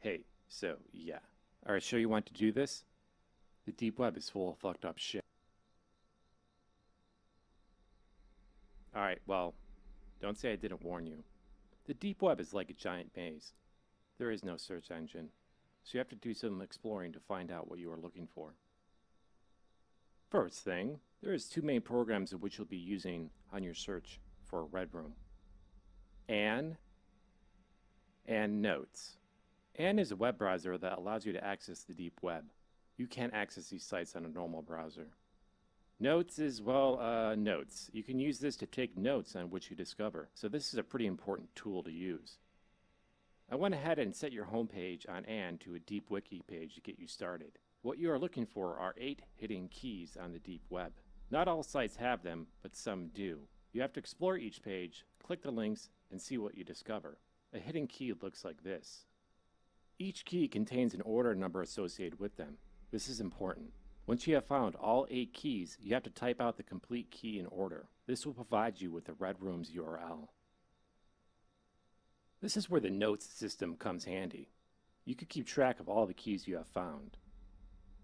Hey, so, yeah. Alright, sure you want to do this? The deep web is full of fucked up shit. Alright, well, don't say I didn't warn you. The deep web is like a giant maze. There is no search engine, so you have to do some exploring to find out what you are looking for. First thing, there is two main programs of which you'll be using on your search for a red room. Anne and Notes. Anne is a web browser that allows you to access the deep web. You can't access these sites on a normal browser. Notes is, well, notes. You can use this to take notes on what you discover, so this is a pretty important tool to use. I went ahead and set your home page on Anne to a deep wiki page to get you started. What you are looking for are 8 hidden keys on the deep web. Not all sites have them, but some do. You have to explore each page, click the links, and see what you discover. A hidden key looks like this. Each key contains an order number associated with them. This is important. Once you have found all 8 keys, you have to type out the complete key in order. This will provide you with the Red Room's URL. This is where the notes system comes handy. You can keep track of all the keys you have found.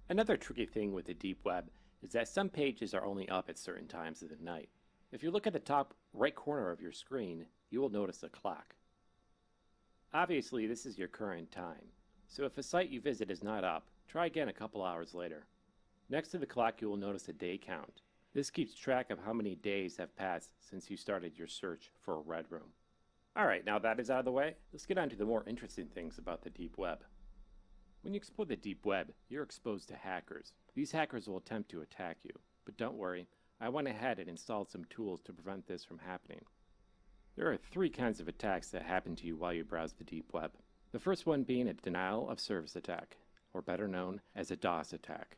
Another tricky thing with the deep web is that some pages are only up at certain times of the night. If you look at the top right corner of your screen, you will notice a clock. Obviously, this is your current time, so if a site you visit is not up, try again a couple hours later. Next to the clock, you will notice a day count. This keeps track of how many days have passed since you started your search for a red room. Alright, now that is out of the way, let's get on to the more interesting things about the deep web. When you explore the deep web, you're exposed to hackers. These hackers will attempt to attack you, but don't worry, I went ahead and installed some tools to prevent this from happening. There are 3 kinds of attacks that happen to you while you browse the deep web. The first one being a denial of service attack, or better known as a DOS attack.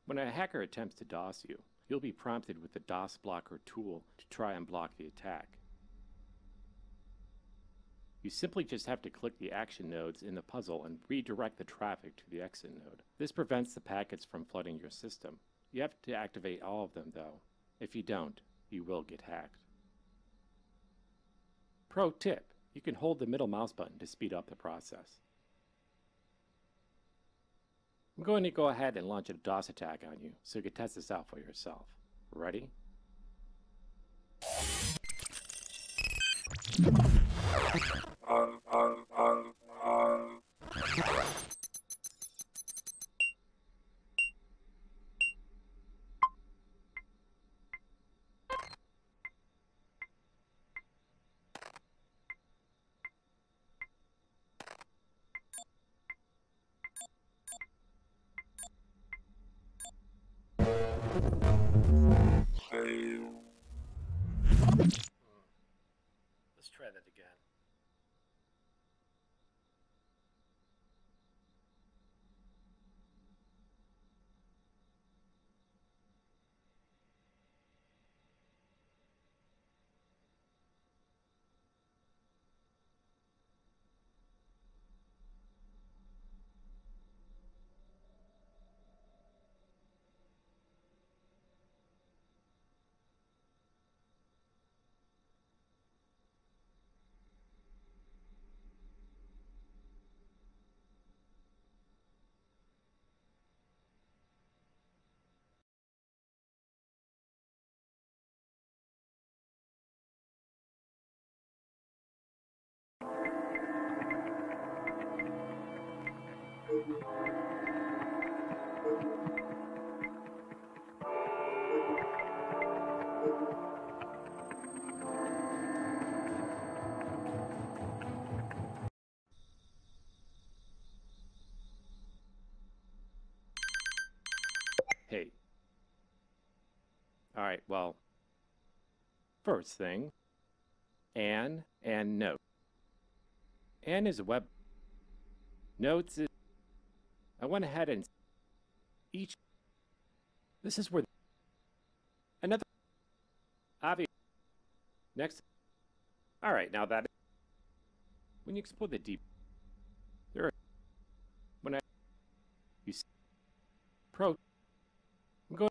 When a hacker attempts to DOS you, you'll be prompted with the DOS blocker tool to try and block the attack. You simply just have to click the action nodes in the puzzle and redirect the traffic to the exit node. This prevents the packets from flooding your system. You have to activate all of them though. If you don't, you will get hacked. Pro tip, you can hold the middle mouse button to speed up the process. I'm going to go ahead and launch a DOS attack on you so you can test this out for yourself. Ready? Let's try that again. Hey. Alright, well, first thing, Anne and Note. Anne is a web. Notes is. I went ahead and each. This is where another obvious. Next. Alright, now that. When you explore the deep. There are. When I. You see. Pro. I'm going.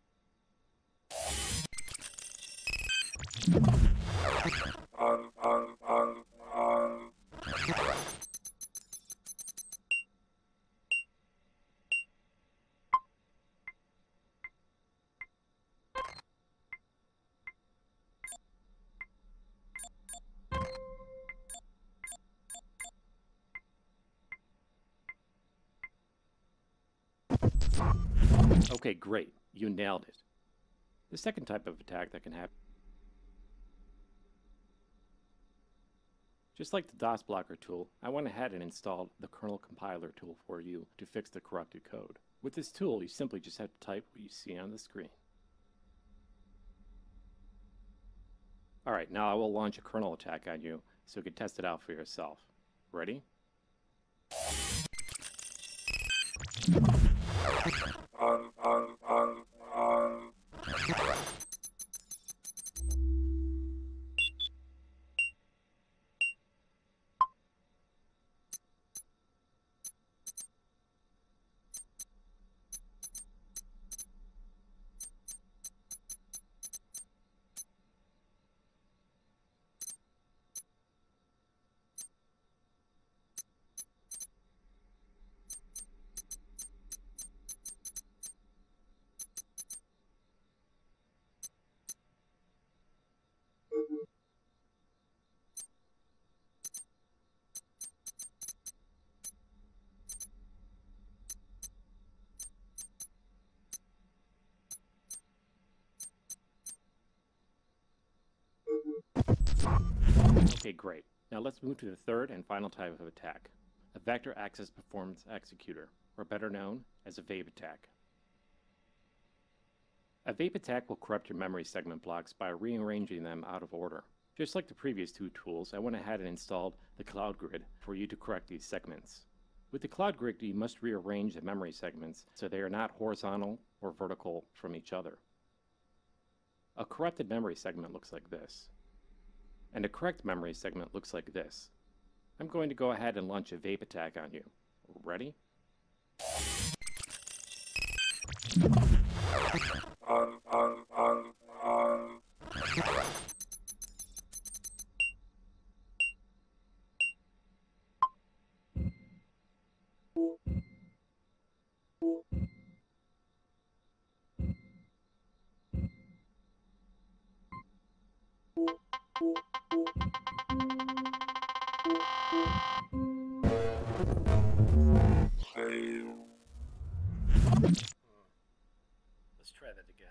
Okay, great. You nailed it. The second type of attack that can happen, just like the DOS blocker tool, I went ahead and installed the kernel compiler tool for you to fix the corrupted code. With this tool, you simply just have to type what you see on the screen. Alright, now I will launch a kernel attack on you so you can test it out for yourself. Ready? Okay, great. Now let's move to the third and final type of attack, a vector access performance executor, or better known as a VAPE attack. A VAPE attack will corrupt your memory segment blocks by rearranging them out of order. Just like the previous two tools, I went ahead and installed the Cloud Grid for you to correct these segments. With the Cloud Grid, you must rearrange the memory segments so they are not horizontal or vertical from each other. A corrupted memory segment looks like this, and a correct memory segment looks like this. I'm going to go ahead and launch a VAPE attack on you. Ready? Let's try that again.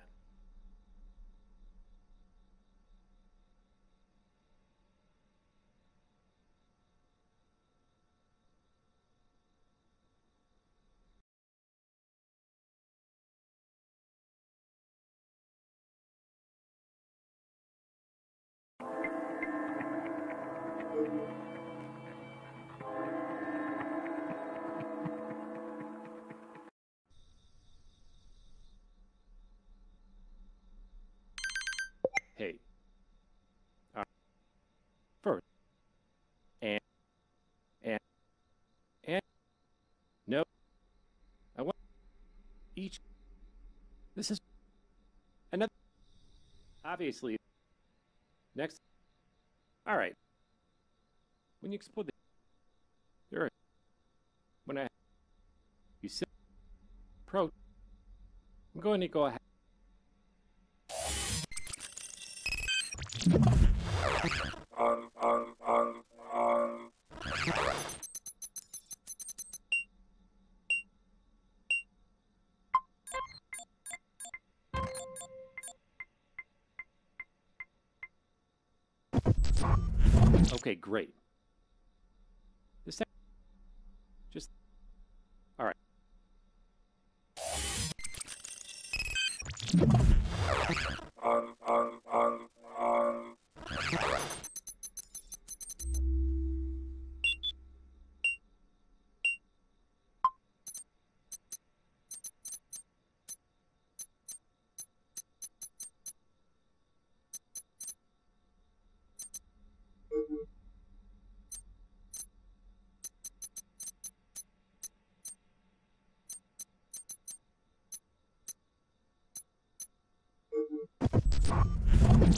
Hey. First. And. No. I want each. This is another. Obviously. Next. Alright. When you explore the. There are. When I. You sit. Approach. I'm going to go ahead. Okay, great. The second, just, all right.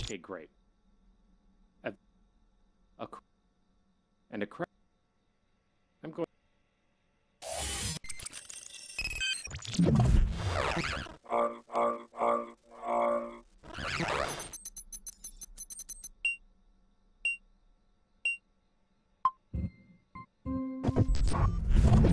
Okay, great. And a correct. I'm going.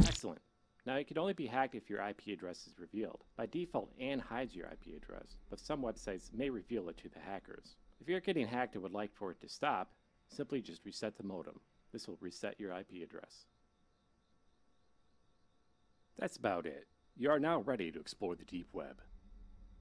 Excellent. Now, it can only be hacked if your IP address is revealed. By default, Anne hides your IP address, but some websites may reveal it to the hackers. If you're getting hacked and would like for it to stop, simply just reset the modem. This will reset your IP address. That's about it. You are now ready to explore the deep web.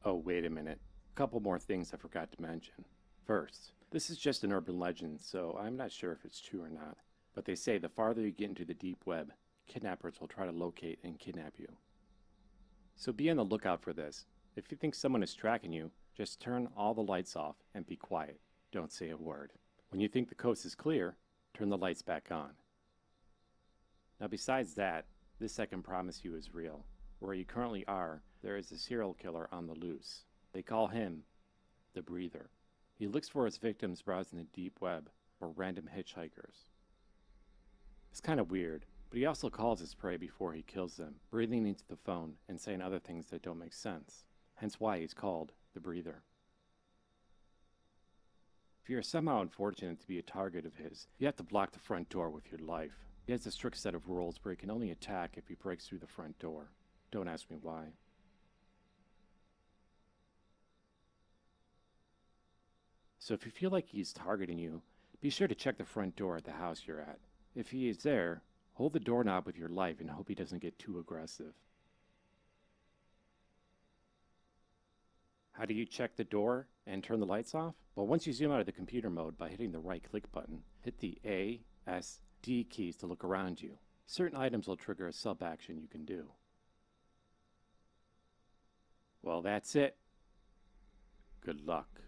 Oh, wait a minute. A couple more things I forgot to mention. First, this is just an urban legend, so I'm not sure if it's true or not. But they say the farther you get into the deep web, kidnappers will try to locate and kidnap you. So be on the lookout for this. If you think someone is tracking you, just turn all the lights off and be quiet. Don't say a word. When you think the coast is clear, turn the lights back on. Now besides that, this I can promise you is real. Where you currently are, there is a serial killer on the loose. They call him the Breather. He looks for his victims browsing the deep web or random hitchhikers. It's kind of weird, but he also calls his prey before he kills them, breathing into the phone and saying other things that don't make sense. Hence why he's called the Breather. If you are somehow unfortunate to be a target of his, you have to block the front door with your life. He has a strict set of rules where he can only attack if he breaks through the front door. Don't ask me why. So if you feel like he's targeting you, be sure to check the front door at the house you're at. If he is there, hold the doorknob with your life and hope he doesn't get too aggressive. How do you check the door and turn the lights off? Well, once you zoom out of the computer mode by hitting the right click button, hit the A, S, D keys to look around you. Certain items will trigger a sub-action you can do. Well, that's it. Good luck.